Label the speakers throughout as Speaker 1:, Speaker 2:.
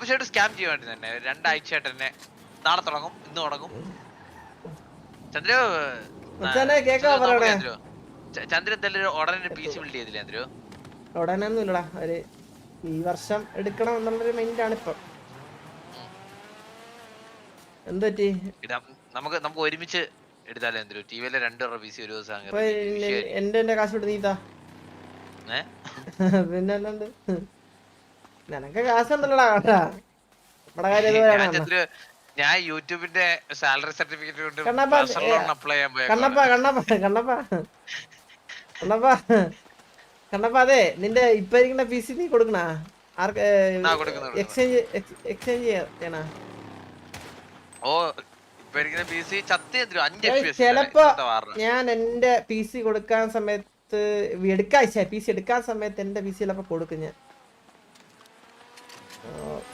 Speaker 1: പക്ഷെ സ്കാം ചെയ്യാൻ വേണ്ടി തന്നെ 2 ആഴ്ചയായിട്ട് തന്നെ നാളെ തുടങ്ങും, ഇന്ന് തുടങ്ങും. ചന്ദ്രു ചന്ദ്രൻ എന്തായാലും ഉടനെ PC ബിൽഡ് ചെയ്തില്ല ചന്ദ്രു?
Speaker 2: ഉടനൊന്നും ഇല്ലടാ, ഒരു ഈ വർഷം എടുക്കണം എന്നുള്ളൊരു മൈൻഡാണ് ഇപ്പൊ. എന്തുപറ്റി?
Speaker 1: നമുക്ക് ഒരുമിച്ച് എടുത്താലോ ചന്ദ്രു? ടിവിയിലെ 2 PC ഒരു ദിവസം
Speaker 2: എന്റെ കാശ് വിട്ട് നീത്താ. പിന്നെ അല്ലാണ്ട് നിനക്ക് കാശുണ്ടല്ലോടാ കേട്ടാ. നമ്മുടെ കാര്യം
Speaker 1: ഞാൻ യൂട്യൂബിന്റെ സാലറി സർട്ടിഫിക്കറ്റ് കൊണ്ട്
Speaker 2: കണ്ണപ്പ
Speaker 1: അപ്ലൈ ചെയ്യാൻ പോയ
Speaker 2: കണ്ണപ്പ അതെ, നിന്റെ ഇപ്പൊ ഇരിക്കുന്ന PC നീ കൊടുക്കണ ആർക്ക്? എക്സ്ചേഞ്ച് ചെയ്യണ?
Speaker 1: ഓ,
Speaker 2: ചെലപ്പോ ഞാൻ എന്റെ PC കൊടുക്കാൻ സമയത്ത് PC എടുക്കാൻ സമയത്ത് എന്റെ PC ചിലപ്പോ കൊടുക്കും ഞാൻ.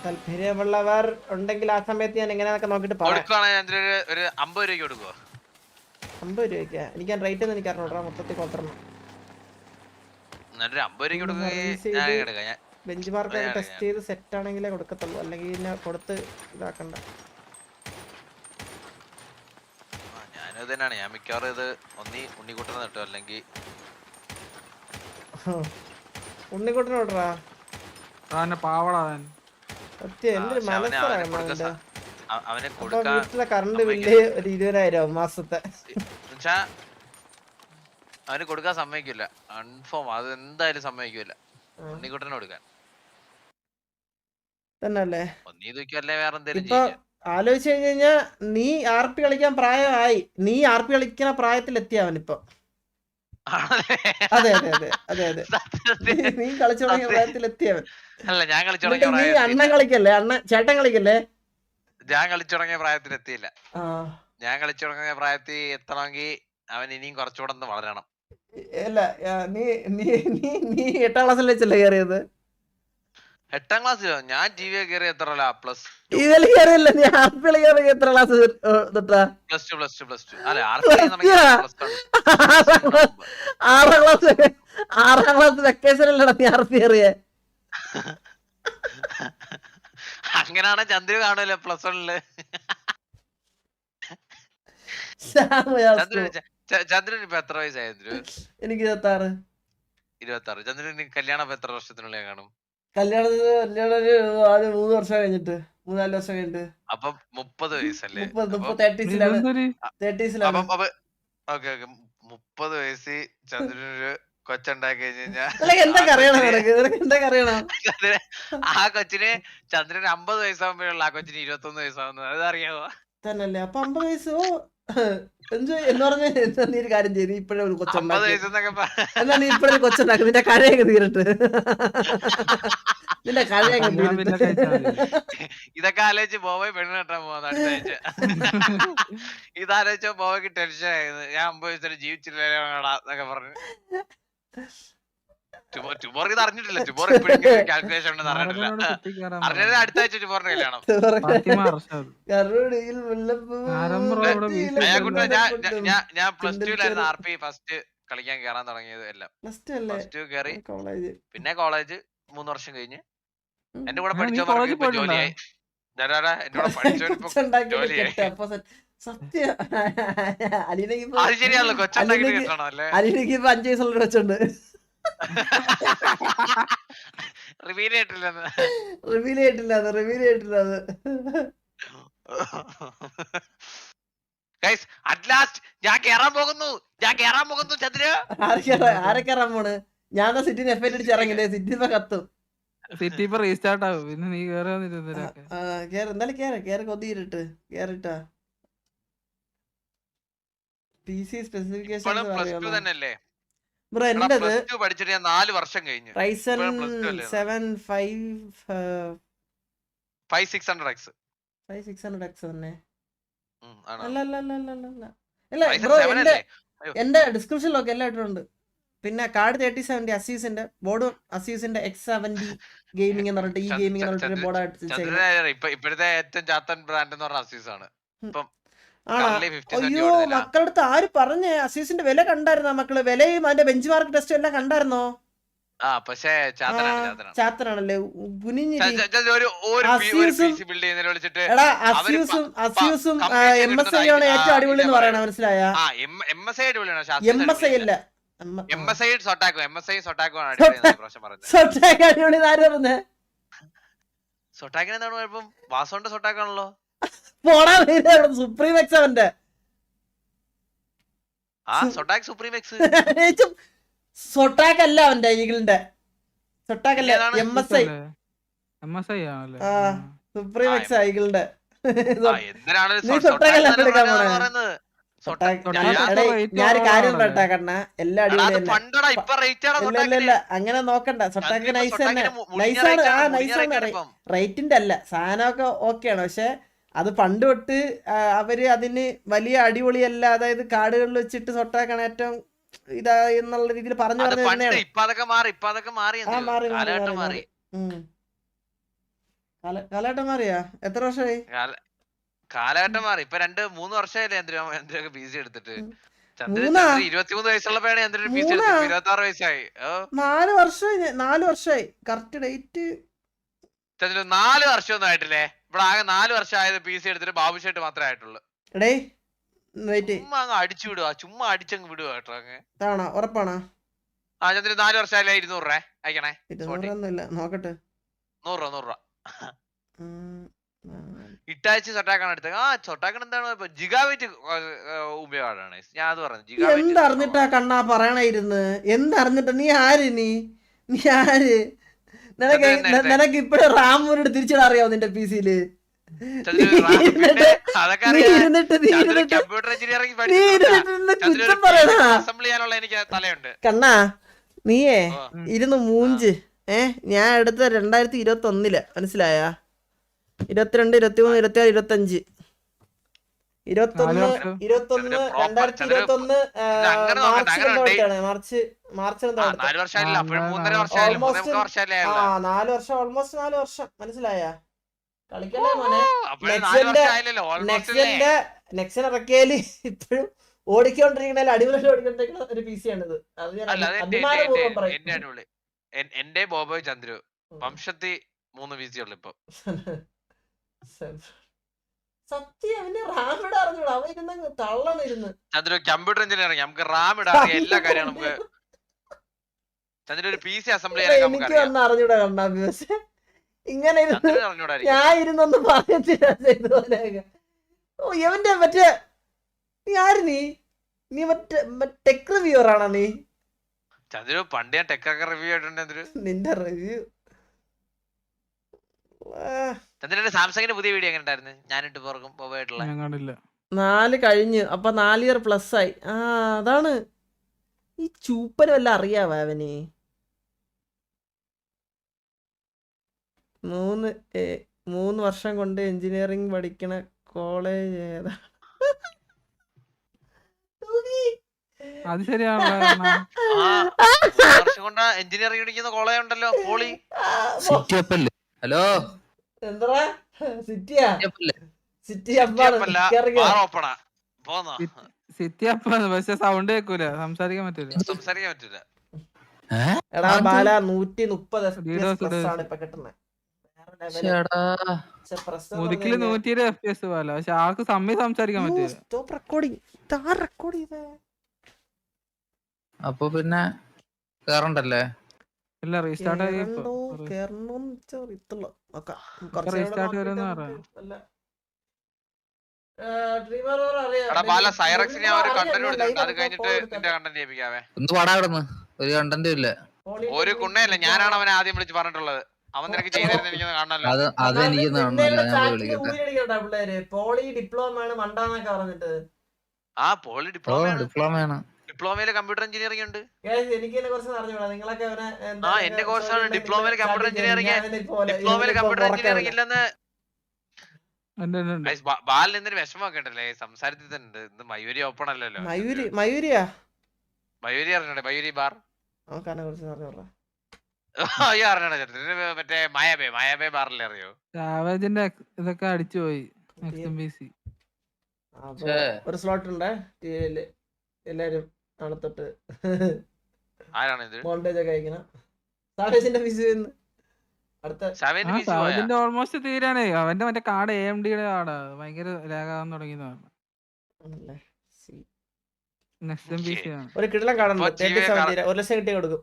Speaker 2: താല്പര്യമുള്ളവർ ഉണ്ടെങ്കിൽ ആ സമയത്ത് ഞാൻ എങ്ങനെയാന്നൊക്കെ നോക്കിട്ട് പറയാം.
Speaker 1: 50 രൂപയ്ക്ക് കൊടുക്കുവോ?
Speaker 2: 50 രൂപയ്ക്ക് എനിക്ക് റേറ്റ് ഒന്നും എനിക്ക് അറിഞ്ഞോടാ, മൊത്തത്തിൽ കൊത്തരണം. ബെഞ്ച് മാർക്ക് ടെസ്റ്റ് ചെയ്ത് സെറ്റ് ആണെങ്കിലേ കൊടുക്കത്തുള്ളൂ, അല്ലെങ്കിൽ പിന്നെ കൊടുത്ത് ഇതാക്കണ്ട.
Speaker 1: ഞാനത് തന്നെയാണ്, ഞാൻ മിക്കവാറും ഇത് ഉണ്ണിക്കുട്ടനെ നട്ടു, അല്ലെങ്കിൽ
Speaker 2: ഉണ്ണിക്കുട്ടനെ വിടറാ.
Speaker 3: പാവടാവൻ
Speaker 2: സത്യം എന്തൊരു മനസ്സിലാകണം.
Speaker 1: അവനെ
Speaker 2: വീട്ടിലെ കറണ്ട് ബില്ല് ഒരു 20,000 മാസത്തെ.
Speaker 1: അവന് കൊടുക്കാൻ സമ്മതിക്കില്ല, കൺഫേം. അത് എന്തായാലും സമ്മതിക്കില്ല ഉണ്ണിക്കുട്ടനെ കൊടുക്കാൻ
Speaker 2: തന്നെയല്ലേ.
Speaker 1: വേറെ എന്തെങ്കിലും.
Speaker 2: ഇപ്പൊ ആലോചിച്ച് കഴിഞ്ഞാ നീ RP കളിക്കാൻ പ്രായമായി, നീ RP കളിക്കുന്ന പ്രായത്തിലെത്തിയ അവനിപ്പോ. അതെ അതെ അതെ അതെ അതെ, നീ കളിച്ചു തുടങ്ങിയ പ്രായത്തിലെത്തിയവൻ. നീ അണ്ണൻ കളിക്കല്ലേ, ചേട്ടൻ കളിക്കല്ലേ?
Speaker 1: ഞാൻ കളിച്ചു തുടങ്ങിയ പ്രായത്തിലെത്തിയില്ല. ഞാൻ കളിച്ചു തുടങ്ങിയ പ്രായത്തിൽ എത്തണമെങ്കിൽ അവൻ ഇനിയും കുറച്ചുകൂടെ ഒന്ന് വളരണം.
Speaker 2: അല്ല, നീ 8ാം ക്ലാസ്സിൽ വെച്ചല്ലേ കയറിയത്?
Speaker 1: 8ാം ക്ലാസ്സിലോ? ഞാൻ TV കയറി എത്ര പ്ലസ്
Speaker 2: ഇതില് കയറിയല്ലേ നീ? RP കയറി എത്ര ക്ലാസ് തൊട്ടാ?
Speaker 1: Plus two. അല്ലെ,
Speaker 2: 6ാം ക്ലാസ് വെക്കേഷനല്ലടാ നീ RP കയറിയേ.
Speaker 1: അങ്ങനാണ് ചന്ദ്രു കാണുമല്ലോ പ്ലസ് 1-ല്. ചന്ദ്രന് ഇപ്പൊ എത്ര വയസ്സായി?
Speaker 2: എനിക്ക് 26.
Speaker 1: ചന്ദ്രന് കല്യാണം എത്ര വർഷത്തിനുള്ളിൽ കാണും?
Speaker 2: കല്യാണത്തിന് 3 വർഷം കഴിഞ്ഞിട്ട്, 3-4 വർഷം കഴിഞ്ഞിട്ട്.
Speaker 1: അപ്പം 30 വയസ്സല്ലേ?
Speaker 2: 30s-ലാണ്.
Speaker 1: 30 വയസ്സിൽ ചന്ദ്രനൊരു കൊച്ചുണ്ടാക്കി കഴിഞ്ഞാൽ ആ കൊച്ചിന് ചന്ദ്രന് 50 വയസ്സാകുമ്പോഴുള്ള ആ കൊച്ചിന് 21 വയസ്സാവുന്നത് അതറിയാവോ?
Speaker 2: തന്നല്ലേ? അപ്പൊ 50 വയസ്സോ എന്ന് പറഞ്ഞ നീ ഒരു കാര്യം ചെയ്ത് ഇപ്പഴേ ഒരു കൊച്ചുണ്ടാക്കി. എന്നാ നീ ഇപ്പഴൊരു കൊച്ചുണ്ടാക്കി, നിന്റെ കഴയൊക്കെ തീരട്ട്. നിന്റെ കഴയൊക്കെ തീരട്ട്.
Speaker 1: ഇതൊക്കെ ആലോചിച്ച് ബോബോയ് പെണ്ണ് കെട്ടാൻ പോകുന്നത് അടുത്ത ആഴ്ച. ഇതാലോചിച്ചോ ബോബോയ്ക്ക് ടെൻഷൻ ആയിരുന്നു, ഞാൻ 50 വയസ്സിൽ ജീവിച്ചില്ലൊക്കെ പറഞ്ഞു. ടുമോർ ഇത് അറിഞ്ഞിട്ടില്ല, ടുമോർ ഇപ്പോഴും കാൽക്കുലേഷൻ ഉണ്ടെന്ന് അറിഞ്ഞിട്ടില്ല. അറിഞ്ഞത് അടുത്ത ആഴ്ച ടുമോറിന്റെ കല്യാണം. ഞാൻ +2-ലായിരുന്നു RP ഫസ്റ്റ് കളിക്കാൻ കേറാൻ തുടങ്ങിയത്. എല്ലാം +2 കയറി, പിന്നെ കോളേജ് 3 വർഷം കഴിഞ്ഞ് എന്റെ കൂടെ പഠിച്ചവർക്ക് ജോലിയായി. എന്റെ കൂടെ പഠിച്ചവരിപ്പോ അത് ശരിയാണല്ലോ, കൊച്ചുണ്ടാക്കി കിട്ടണം അല്ലേ?
Speaker 2: അലിനക്ക് 5 വയസ്സുള്ള കൊച്ചുണ്ട്.
Speaker 1: റിവീൽ ചെയ്തിട്ടില്ല
Speaker 2: അത്.
Speaker 1: അറ്റ് ലാസ്റ്റ് ഞാൻ കേറാൻ പോകുന്നു ചന്ദ്ര.
Speaker 2: ആരെ കേറാൻ പോണ്? ഞാൻ സിറ്റിന് F8 അടിച്ച് ഇറങ്ങില്ലേ, സിറ്റി ഇപ്പൊ കത്തും.
Speaker 3: സിറ്റി ഇപ്പൊ റീസ്റ്റാർട്ട് ആവും, പിന്നെ നീ
Speaker 2: എന്തായാലും കേറി കൊതിയിട്ട് കേറിട്ടാ. PC സ്പെസിഫിക്കേഷൻ
Speaker 1: തന്നെയല്ലേ
Speaker 2: ബ്രോ? എന്റേത്
Speaker 1: പഠിച്ചിട്ട് ഞാൻ 4 വർഷം കഴിഞ്ഞു.
Speaker 2: Ryzen 7
Speaker 1: 5600X
Speaker 2: തന്നെ.
Speaker 1: ആണോ?
Speaker 2: അല്ല ബ്രോ, എന്റെ ഡിസ്ക്രിപ്ഷൻ നോക്കി എല്ലാം ഇട്ടിട്ടുണ്ട്. പിന്നെ കാർഡ് 3070 അസീസിന്റെ ബോർഡ്, അസീസിന്റെ X70 ഗെയിമിംഗ് എന്ന് പറഞ്ഞിട്ട് ഈ ഗെയിമിംഗ് എന്ന് പറഞ്ഞിട്ട് ബോർഡ്.
Speaker 1: ഇപ്പോഴത്തെ ഏറ്റവും ചാത്തൻ ബ്രാൻഡ് എന്ന് പറഞ്ഞ അസീസ് ആണ്.
Speaker 2: അയ്യോ, മക്കളടുത്ത് ആര് പറഞ്ഞേ? അസീസിന്റെ വില കണ്ടായിരുന്നോ മക്കള്? വിലയും അതിന്റെ ബെഞ്ച് മാർക്ക് ടെസ്റ്റും എല്ലാം കണ്ടായിരുന്നോ?
Speaker 1: ആ പക്ഷേ ചാത്തനാണ്
Speaker 2: ചാത്തനാണല്ലേ കുനിഞ്ഞിരി
Speaker 1: ഒരു PC ബിൽഡ് ചെയ്യുന്നതിനെ വിളിച്ചിട്ട്
Speaker 2: എടാ അസ്യൂസും MSI ആണ് ഏറ്റവും അടിപൊളി എന്ന് പറയണ മനസ്സിലായ
Speaker 1: MSI അടിപൊളിയാണ്
Speaker 2: MSI അല്ല
Speaker 1: MSI സൊട്ടാക്കോ ആണ് അടിപൊളി പ്രാവശ്യം പറഞ്ഞത്.
Speaker 2: സൊട്ടാക്ക് അടിപൊളി ആര് പറഞ്ഞേ?
Speaker 1: സൊട്ടാക്കിന് എന്താണ് കുഴപ്പം? വാസോണ്ട് സൊട്ടാക്കാണല്ലോ.
Speaker 2: പോടാ സുപ്രീം എക്സ് അവന്റെ
Speaker 1: സൊട്ടാക്ക് സുപ്രീം എക്സ്
Speaker 2: സൊട്ടാക്ക് അല്ല അവന്റെ ഈഗിളിന്റെ സൊട്ടാക്ക് അല്ല MSI
Speaker 3: ആണല്ലേ.
Speaker 2: സുപ്രീം എക്സ് ഈഗിളിന്റെ ഞാൻ കാര്യം പറട്ടാക്കണ്ണ എല്ലാ അടിപൊളിയല്ല അങ്ങനെ നോക്കണ്ട. സൊട്ടാക്ക് നൈസ് തന്നെ, നൈസാണ്. റേറ്റിന്റെ അല്ല സാധനമൊക്കെ ഓക്കെയാണ്. പക്ഷെ അത് പണ്ട് തൊട്ട് അവര് അതിന് വലിയ അടിപൊളിയല്ല, അതായത് കാടുകളിൽ വെച്ചിട്ട് സൊട്ടാക്കാണ് ഏറ്റവും ഇതാ എന്നുള്ള രീതിയിൽ പറഞ്ഞു കാലഘട്ടം മാറിയാ? എത്ര വർഷമായി
Speaker 1: കാലഘട്ടം മാറി? ഇപ്പൊ 2-3 വർഷമായില്ലേ എന്തിനൊക്കെ PC എടുത്തിട്ട്. 23 വയസ്സുള്ളപ്പോഴാണ് എന്തൊരു PC എടുത്തത്. 26 വയസ്സായി.
Speaker 2: 4 വർഷമായി കറക്റ്റ് ഡേറ്റ്.
Speaker 1: 4 വർഷമൊന്നും ആയിട്ടില്ലേ? ഇവിടെ ആകെ 4 വർഷം ആയത് PC എടുത്തിട്ട് ബാബു ഷേട്ട് മാത്രമേ ആയിട്ടുള്ളൂ. ചുമ്മാ അങ്ങ് അടിച്ചു വിടുക, ചുമ്മാ അടിച്ചങ്ങ് വിടുക കേട്ടോ. അങ്ങ്
Speaker 2: ഉറപ്പാണോ?
Speaker 1: 4 വർഷമായില്ലേ? 200 രൂപ അയക്കണേ.
Speaker 2: നോക്കട്ടെ.
Speaker 1: 100 രൂപ ഇട്ടാഴ്ച സൊട്ടാക്കാണ് എടുത്തത്. സൊട്ടാക്കൺ എന്താണ് ജിഗാബൈറ്റ് ഉപയോഗമാണ്. ഞാൻ അത് പറഞ്ഞു.
Speaker 2: എന്തറിഞ്ഞിട്ടാ കണ്ണാ പറയണായിരുന്നു? എന്തറിഞ്ഞിട്ടാ? നീ ആര്? നീ ആര്? നിനക്ക് ഇപ്പഴും റാമൂരോട് തിരിച്ചിടാൻ അറിയാവോ നിന്റെ PC-ല്? കണ്ണാ നീയേ ഇരുന്ന് മൂഞ്ച്. ഞാൻ എടുത്ത 2021 മനസ്സിലായ? 22, 23, 24, 25, 21, 2021 മാർച്ച് 4 വർഷം മനസ്സിലായ? കളിക്കല്ലേ മോനെ. നെക്സൻ ഇറക്കിയാല് ഇപ്പോഴും ഓടിക്കൊണ്ടിരിക്കണ അടിപൊളി ഓടിക്കൊണ്ടിരിക്കുന്ന ഒരു PC ആണിത്. അത് ഞാൻ അഭിമാനപൂർവ്വം പറയും.
Speaker 1: എന്റെ ബോബോയ് ചന്ദ്രു വംശത്തി 3 PC ഉള്ളു ഇപ്പൊ.
Speaker 2: സത്യം അവന് റാം ഇടാൻ അറിഞ്ഞൂടാ. അവൻ ഇരുന്ന് തള്ളണിരുന്ന്.
Speaker 1: ചന്ദ്രു കമ്പ്യൂട്ടർ എഞ്ചിനീയറിംഗ്, നമുക്ക് റാം ഇടാൻ എല്ലാ കാര്യങ്ങളും നമുക്ക്. ചന്ദ്രു ഒരു PC അസംബ്ലി
Speaker 2: എനിക്ക് വന്ന് അറിഞ്ഞൂടാ കണ്ണാ. പക്ഷെ ഇങ്ങനെ ഞാൻ ഇരുന്നൊന്നും പറഞ്ഞിട്ടില്ല ചെയ്തോലെയൊക്കെ. എവന്റെ മറ്റേ നീ ആര്? നീ മറ്റേ ടെക് റിവ്യൂവർ ആണോ നീ?
Speaker 1: ചന്ദ്രു പണ്ട് ഞാൻ ടെക്കൊക്കെ റിവ്യൂ ആയിട്ടുണ്ട്.
Speaker 2: നിന്റെ റിവ്യൂ
Speaker 1: ചന്ദ്രന്റെ സാംസങ്ങിന്റെ പുതിയ വീഡിയോ എങ്ങനെ ഉണ്ടായിരുന്നു? ഞാനിട്ട് പുറകും ബോബായിട്ടുള്ള
Speaker 2: 4 കഴിഞ്ഞു. അപ്പൊ 4 ഇയർ പ്ലസ് ആയി. അതാണ് ഈ ചൂപ്പന് വല്ല അറിയാവോ അവന്? 3 വർഷം കൊണ്ട് എഞ്ചിനീയറിംഗ് പഠിക്കണ കോളേജ് ഏതാ?
Speaker 3: അത് ശരിയാണല്ലോ.
Speaker 1: എഞ്ചിനീയറിംഗ് പഠിക്കുന്ന കോളേജ് ഉണ്ടല്ലോ, പോളി.
Speaker 4: ഹലോ
Speaker 2: എന്താ സിറ്റിയാ? സിറ്റി
Speaker 3: സിറ്റി അപ്പാണ്, പക്ഷെ സൗണ്ട് കേൾക്കൂല, സംസാരിക്കാൻ പറ്റൂല.
Speaker 2: എടാ ബാല 130 FPS ആണ് ഇപ്പൊ കിട്ടുന്നത്.
Speaker 3: മുതുക്കില് 120 FPS പോലെ, പക്ഷെ ആൾക്ക് സമയം സംസാരിക്കാൻ പറ്റൂല.
Speaker 4: അപ്പൊ പിന്നെ കേറണ്ടല്ലേ?
Speaker 3: ഇല്ല, റീസ്റ്റാർട്ട് ആയി.
Speaker 4: ഒന്ന് പാടാ കിടന്ന് ഒരു കണ്ടന്റും ഇല്ല.
Speaker 1: ഒരു കുണ്ണയല്ല, ഞാനാണ് അവനെ ആദ്യം വിളിച്ച് പറഞ്ഞിട്ടുള്ളത്. അവൻ നിനക്ക് ചെയ്തിരുന്ന എനിക്ക് കാണണല്ലോ.
Speaker 4: അത് എനിക്ക് കാണണല്ലോ.
Speaker 2: പോളി ഡിപ്ലോമ ആണ് മണ്ടാന്നൊക്കെ പറഞ്ഞിട്ട്.
Speaker 1: പോളി ഡിപ്ലോമയാണ്. ഡിപ്ലോമയില് കമ്പ്യൂട്ടർ എഞ്ചിനീയറിംഗ് ഉണ്ട്.
Speaker 2: എനിക്ക് നിങ്ങളൊക്കെ
Speaker 1: എന്റെ കോഴ്സാണ് ഡിപ്ലോമയില് കമ്പ്യൂട്ടർ എഞ്ചിനീയറിംഗ്. ഡിപ്ലോമയില് കമ്പ്യൂട്ടർ എഞ്ചിനീയറിംഗ് ഇല്ലെന്ന് ബാലിന് എന്തൊരു വിഷമൊക്കെ ഉണ്ടല്ലേ സംസാരത്തിൽ തന്നെ. ഇത് മയൂരി ഓപ്പൺ അല്ലല്ലോ. മയൂരി അറിഞ്ഞൂടെ? മയൂരി ബാർ മറ്റേ മായാബേ ബാറിലെ അറിയോ?
Speaker 3: സാവേജിന്റെ ഇതൊക്കെ അടിച്ചുപോയി.
Speaker 2: ഒരു സ്ലോട്ട് ഉണ്ട് എല്ലാരും നടത്തിട്ട്
Speaker 1: ആരാണ് ഇത്?
Speaker 2: മോണ്ടേജ് ഒക്കെ അയക്കണം. സാവേജിന്റെ ഫീസ് അടുത്ത
Speaker 3: സാവേജിന്റെ ഓൾമോസ്റ്റ് തീരാനേ. അവന്റെ മറ്റേ കാർഡ് AMDയുടെ കാർഡാ, ഭയങ്കര ലാഗാകാൻ തുടങ്ങിയതാണ്.
Speaker 2: ഒരു കിടലം കാണുന്നുണ്ട്. 1 ലക്ഷം കിട്ടി കൊടുക്കും.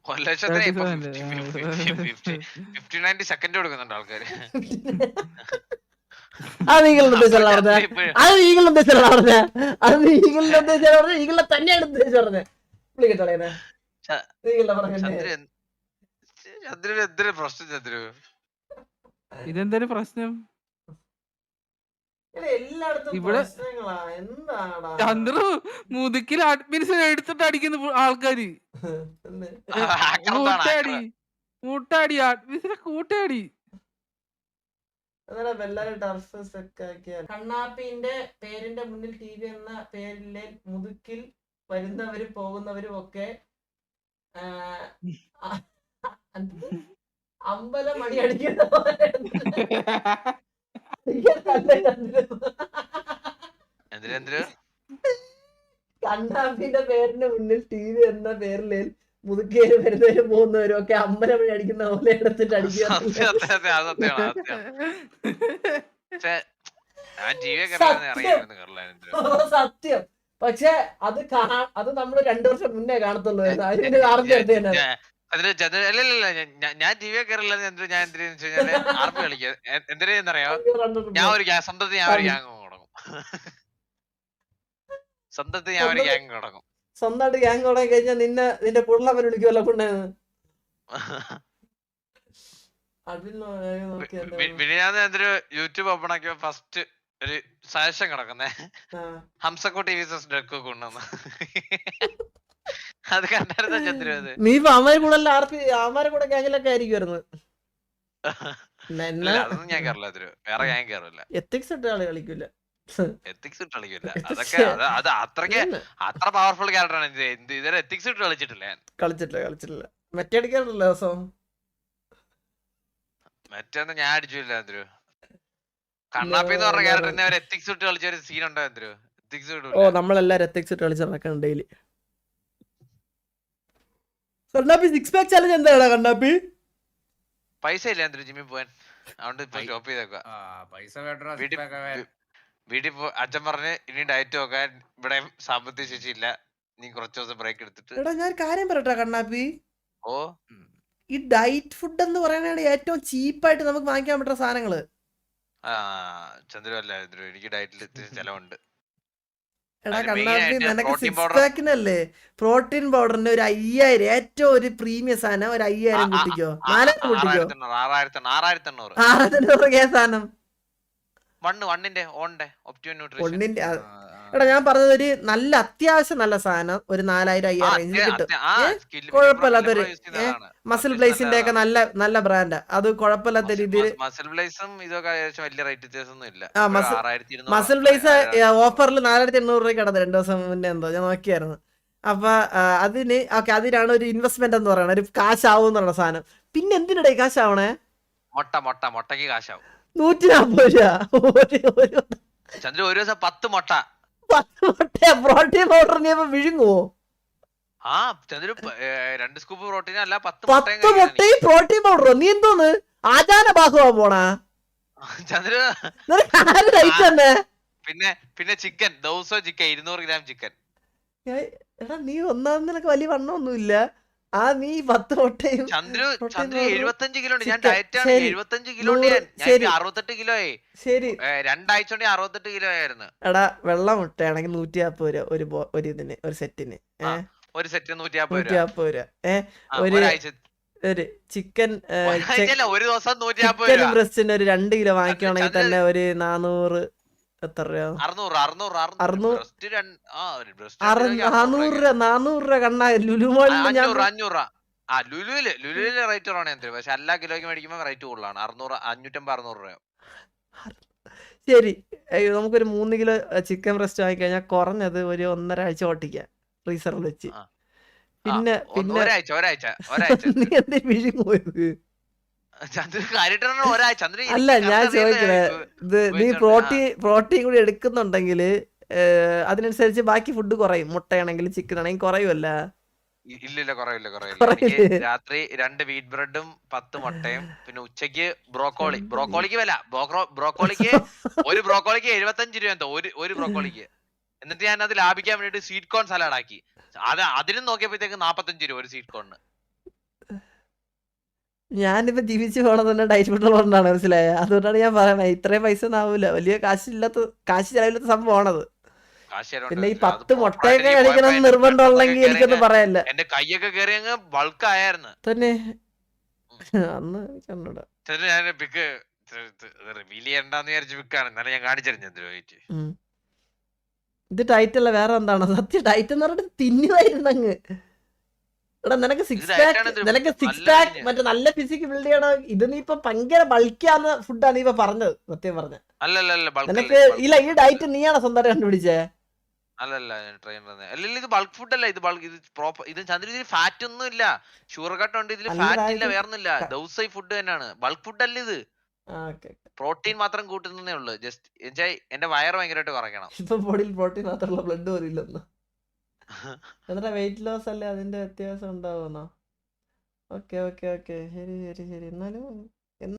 Speaker 1: 1 ലക്ഷത്തിന് 50-90 സെക്കൻഡ് കൊടുക്കുന്നുണ്ട് ആൾക്കാര്.
Speaker 2: അത് ഈഗിളിന്റെ ഉദ്ദേശമല്ല പറഞ്ഞ, അത് ഈഗിളിന്റെ ഉദ്ദേശമല്ല പറഞ്ഞ, അത് ഈഗിളിന്റെ ഉദ്ദേശം പറഞ്ഞ, ഈഗിളിനെ തന്നെയാണ് ഉദ്ദേശിച്ച് പറഞ്ഞത്. വിളിക്കട്ടെ ഈഗിളിനെ പറഞ്ഞ
Speaker 3: ഇതെന്തൊരു പ്രശ്നം ഇവിടെ? ചന്ദ്രു മുതുക്കിൽ അഡ്മിനിസ്ട്രേഷൻ എടുത്തിട്ട് അടിക്കുന്ന ആൾക്കാര്. കൂട്ടാടി അഡ്മിനിസ്ട്രേഷൻ കൂട്ടാടി.
Speaker 2: കണ്ണാപ്പിന്റെ പേരിന്റെ മുന്നിൽ TV എന്ന പേരിലെ മുതുക്കിൽ വരുന്നവരും പോകുന്നവരും ഒക്കെ അമ്പലം മണി അടിക്കുന്ന കണ്ണാപ്പിന്റെ പേരിന്റെ മുന്നിൽ TV എന്ന പേരിൽ മുതുക്കേര് വരുന്നവരും പോകുന്നവരും ഒക്കെ അമ്പലം മണി അടിക്കുന്ന പോലെ എടുത്തിട്ട് അടിക്കുക. സത്യം. പക്ഷെ അത് നമ്മള് 2 വർഷം മുന്നേ കാണത്തുള്ളൂ. അതിന്റെ കാരണം
Speaker 1: ഞാൻ TV കയറില്ല. ഞാൻ എന്തിനാ ആർപ്പി കളിക്കുക? എന്തിനാന്നറിയോ? ഞാൻ ഒരു സ്വന്തത്തിൽ ഞാൻ ഒരു ഗ്യാങ് തുടങ്ങും. സ്വന്തത്തിൽ ഞാൻ ഒരു ഗ്യാങ് തുടങ്ങും.
Speaker 2: സ്വന്തമായിട്ട് ഗ്യാങ് തുടങ്ങി കഴിഞ്ഞാൽ നിന്റെ പുള്ളവർ വിളിക്കുമല്ലോ കൊണ്ടേന്ന്.
Speaker 1: എന്തൊരു യൂട്യൂബ് ഓപ്പൺ ആക്കിയ ഫസ്റ്റ് ഒരു സജഷൻ കിടക്കുന്നേ ഹംസക്കോട്ടി വിസസ് ഡെക്കോ കൊണ്ടുവന്ന്. അത് കണ്ടായിരുന്ന ചന്ദ്രു? അത്
Speaker 2: നീ ഇപ്പൊ അമാരെ കൂടെ ഗ്യാങ്ങിലൊക്കെ ആയിരിക്കുമായിരുന്നു.
Speaker 1: അതൊന്നും ഞാൻ കയറില്ല. വേറെ ഗ്യാങ് കയറില്ല.
Speaker 2: എത്തിക്സ് ഇട്ട് ആള് കളിക്കൂല.
Speaker 1: എത്തിക്സ് ഇട്ട് കളിക്കില്ല. അതൊക്കെ അത് അത്രക്ക് അത്ര പവർഫുൾ ക്യാരക്ടറാണ്. ഇതുവരെ എത്തിക്സ് ഇട്ട്
Speaker 2: കളിച്ചിട്ടില്ല. മറ്റേ അടിക്കാറില്ല ദിവസം.
Speaker 1: മറ്റൊന്നും ഞാൻ അടിച്ചില്ല. എന്തൊരു കണ്ണാപ്പി എന്ന് പറഞ്ഞ ക്യാരക്ടറിനെ ഒരു എത്തിക്സ് ഇട്ട് കളിച്ച ഒരു സീൻ ഉണ്ടോ? എന്തൊരു എത്തിക്സ് ഇട്ടു.
Speaker 2: ഓ നമ്മളെല്ലാരും എത്തിക്സ് ഇട്ട് കളിച്ച് നടക്കണം ഡെയിലി. കണ്ണാപ്പി 6 പാക്ക് ചാലഞ്ച് എന്താടാ കണ്ണാപ്പി?
Speaker 1: പൈസ ഇല്ല എന്തൊരു ജിമ്മിൽ പോവാൻ. അതുകൊണ്ട് ഇപ്പൊ സ്റ്റോപ്പ് ചെയ്തേക്കുക. വീട്ടിൽ അച്ഛൻ പറഞ്ഞ് ഇനി ഡയറ്റ് നോക്കാൻ ഇവിടെ സാമ്പത്തിക ശേഷി ഇല്ല, നീ കുറച്ച് ദിവസം ബ്രേക്ക് എടുത്തിട്ട്.
Speaker 2: എടാ ഞാൻ കാര്യം പറയട്ടെ കണ്ണാപ്പി.
Speaker 1: ഓ
Speaker 2: ഈ ഡയറ്റ് ഫുഡ് എന്ന് പറയുന്നത് ഏറ്റവും ചീപ്പായിട്ട് നമുക്ക് വാങ്ങിക്കാൻ പറ്റുന്ന സാധനങ്ങള്.
Speaker 1: ചന്ദ്രു അല്ല എനിക്ക് ഡയറ്റിൽ ചെലവുണ്ട്.
Speaker 2: എടാ കണ്ണാപ്പി നിനക്ക് 6 പാക്കിനല്ലേ പ്രോട്ടീൻ പൗഡറിന് ഒരു 5000 ഏറ്റവും ഒരു പ്രീമിയം സാധനം ഒരു 5000 കൂട്ടിക്കോ. 4000 കൂട്ടിക്കോ. 6800 സാധനം. എടാ ഞാൻ പറഞ്ഞത് ഒരു നല്ല അത്യാവശ്യം നല്ല സാധനം ഒരു 4000-5000 റേഞ്ചിൽ കിട്ടും. കുഴപ്പമില്ലാത്തൊരു മസിൽ ബ്ലേസിന്റെ ഒക്കെ നല്ല ബ്രാൻഡാ. അത് കുഴപ്പമില്ലാത്ത രീതിയിൽ. മസിൽ ബ്ലേസ് ഓഫറിൽ 4800 രൂപ കിടന്നു 2 ദിവസം മുന്നേ എന്തോ ഞാൻ നോക്കിയായിരുന്നു. അപ്പൊ അതിനാണ് ഒരു ഇൻവെസ്റ്റ്മെന്റ് എന്ന് പറയുന്നത്, ഒരു കാശാവും എന്നുള്ള സാധനം. പിന്നെ എന്തിനിടെ കാശാവണേ?
Speaker 1: മുട്ടയ്ക്ക് കാശാവും
Speaker 2: 140 രൂപ.
Speaker 1: ചന്ദ്ര ഒരു ദിവസം 10 മുട്ട
Speaker 2: പ്രോട്ടീൻ പൗഡർ നീ വിഴുങ്ങുവോ?
Speaker 1: ആ ചന്ദ്ര 2 സ്കൂപ്പ് പ്രോട്ടീൻ അല്ല 10
Speaker 2: മുട്ടയും പ്രോട്ടീൻ പൗഡറോ? നീ എന്തോന്ന് ആചാര ബാഹുവാൻ പോണാ
Speaker 1: ചന്ദ്ര? പിന്നെ ചിക്കൻ ദിവസവും ചിക്കൻ 200 ഗ്രാം ചിക്കൻ.
Speaker 2: എടാ നീ ഒന്നാമതിനൊക്കെ വലിയ വണ്ണമൊന്നുമില്ല. ആ നീ 10 മുട്ടയും
Speaker 1: ചന്ദ്രു 75 കിലോ ഉണ്ട്. ഞാൻ ഡയറ്റാണ് 75 കിലോ ഉണ്ട്. ഞാൻ 68 കിലോ ആയി. ശരി 2 ആഴ്ച കൊണ്ട് 68 കിലോ ആയിരുന്നു.
Speaker 2: എടാ വെള്ള മുട്ടയാണെങ്കിൽ 150 രൂപ ഒരു ഇതിന്, ഒരു സെറ്റിന്.
Speaker 1: ഒരു സെറ്റ് 150
Speaker 2: രൂപ. ഒരു ചിക്കൻ
Speaker 1: ഒരു ദിവസം 150 രൂപ.
Speaker 2: ബ്രസ്റ്റിന് ഒരു 2 കിലോ വാങ്ങിക്കുകയാണെങ്കിൽ തന്നെ ഒരു 400. എത്ര രൂപ? 400 രൂപ കണ്ണാ. ലുലുമോളിൽ
Speaker 1: ലുലുവിലെ റേറ്റ് ആണ് എന്ത്, പക്ഷെ എല്ലാ കിലോയ്ക്ക് മേടിക്കുമ്പോ റേറ്റ് കൂടുതലാണ്. 550-600 രൂപ.
Speaker 2: ശരി നമുക്കൊരു 3 കിലോ ചിക്കൻ ബ്രസ്റ്റ് വാങ്ങിക്കഴിഞ്ഞാൽ കുറഞ്ഞത് ഒരു 1.5 ആഴ്ച ഓട്ടിക്കാം ഫ്രീസറിൽ വെച്ച്. പിന്നെ
Speaker 1: ഒരാഴ്ച
Speaker 2: നീ എന്തിനു വിഴുങ്ങി പോയത്?
Speaker 1: അല്ല
Speaker 2: ഞാൻ ചോദിക്കണേ, ഇത് നീ പ്രോട്ടീൻ കൂടി എടുക്കുന്നുണ്ടെങ്കിൽ അതിനനുസരിച്ച് ബാക്കി ഫുഡ് കുറയും. മുട്ടയാണെങ്കിലും ചിക്കൻ ആണെങ്കിലും കുറയുമല്ല.
Speaker 1: ഇല്ലില്ല കുറവില്ല എനിക്ക് രാത്രി 2 വീറ്റ് ബ്രെഡും 10 മുട്ടയും പിന്നെ ഉച്ചക്ക് ബ്രോക്കോളിക്ക് വില ബ്രോക്കോളിക്ക് ഒരു ബ്രോക്കോളിക്ക് 75 രൂപ എന്തോ ഒരു ബ്രോക്കോളിക്ക്. എന്നിട്ട് ഞാൻ അത് ലാഭിക്കാൻ വേണ്ടിട്ട് സ്വീറ്റ് കോൺ സലാഡ് ആക്കി. അതിനും നോക്കിയപ്പോഴത്തേക്ക് 45 രൂപ ഒരു സ്വീറ്റ് കോണിന്.
Speaker 2: ഞാനിപ്പോ ജീവിച്ചു പോണത് തന്നെ ഡയറ്റ് കൊണ്ടാണ്, മനസ്സിലായ? അതുകൊണ്ടാണ് ഞാൻ പറയണത് ഇത്രയും പൈസ ഒന്നും ആവൂല, വലിയ കാശ് ചെലവില്ലാത്ത സംഭവമാണത്. പിന്നെ ഈ 10 മുട്ടയൊക്കെ കഴിക്കണം നിർബന്ധമുള്ളെങ്കിൽ എനിക്കൊന്നും പറയാനില്ല.
Speaker 1: എന്റെ കൈയൊക്കെ കയറി അങ്ങ് ബൾക്ക് ആയിരുന്നു
Speaker 2: തന്നെ. അന്ന് കണ്ടൂടാ,
Speaker 1: ഞാൻ പിക്ക് റിവീൽ ചെയ്യണ്ടെന്ന് വിചാരിച്ചു പിക്കാണ്. എന്നാലും ഞാൻ കാണിച്ചിരുന്നു.
Speaker 2: ഇത് ഡയറ്റ് അല്ല വേറെ എന്താണോ? സത്യം ഡയറ്റ് എന്ന് പറഞ്ഞിട്ട് തിന്നുമായിരുന്നു അങ്ങ്. എടാ നിനക്ക് സിക്സ് പാക്ക് മറ്റേ നല്ല ഫിസിക് ബിൽഡ് ചെയ്യണം. ഇത് നീ ഇപ്പൊ ഭയങ്കര ബൾക്കിയാന്ന ഫുഡാണ് നീ ഇപ്പൊ പറഞ്ഞത്. സത്യം പറഞ്ഞ നിനക്ക് ഇല്ല, ഈ ഡയറ്റ് നീയാണോ സ്വന്തമായിട്ട് കണ്ടുപിടിച്ചേ?
Speaker 1: അല്ലല്ല ഇത് ബൾക്ക് ഫുഡ് അല്ല, ഇത് ചന്ദ്രൻ ഫാറ്റ് ഒന്നും ഇല്ല, ഷുഗർ കട്ട് ഉണ്ട്, ഇതിൽ ഫാറ്റ് ഇല്ല, വേറൊന്നുമില്ല. ദൗസൈ ഫുഡ് തന്നെയാണ്, ബൾക്ക് ഫുഡ് അല്ല ഇത്. പ്രോട്ടീൻ മാത്രം കൂട്ടുന്നേ ഉള്ളു. ജസ്റ്റ് എന്റെ വയറ് ഭയങ്കരമായിട്ട് കുറയ്ക്കണം.
Speaker 2: ഇപ്പൊ ബോഡിയിൽ പ്രോട്ടീൻ മാത്രമുള്ള ബ്ലഡ് പോലില്ലെന്ന്. എന്നിട്ട് വെയിറ്റ് ലോസ് അല്ലേ അതിന്റെ വ്യത്യാസം ഉണ്ടാവുന്നോ? ഓക്കെ ശരി എന്നാലും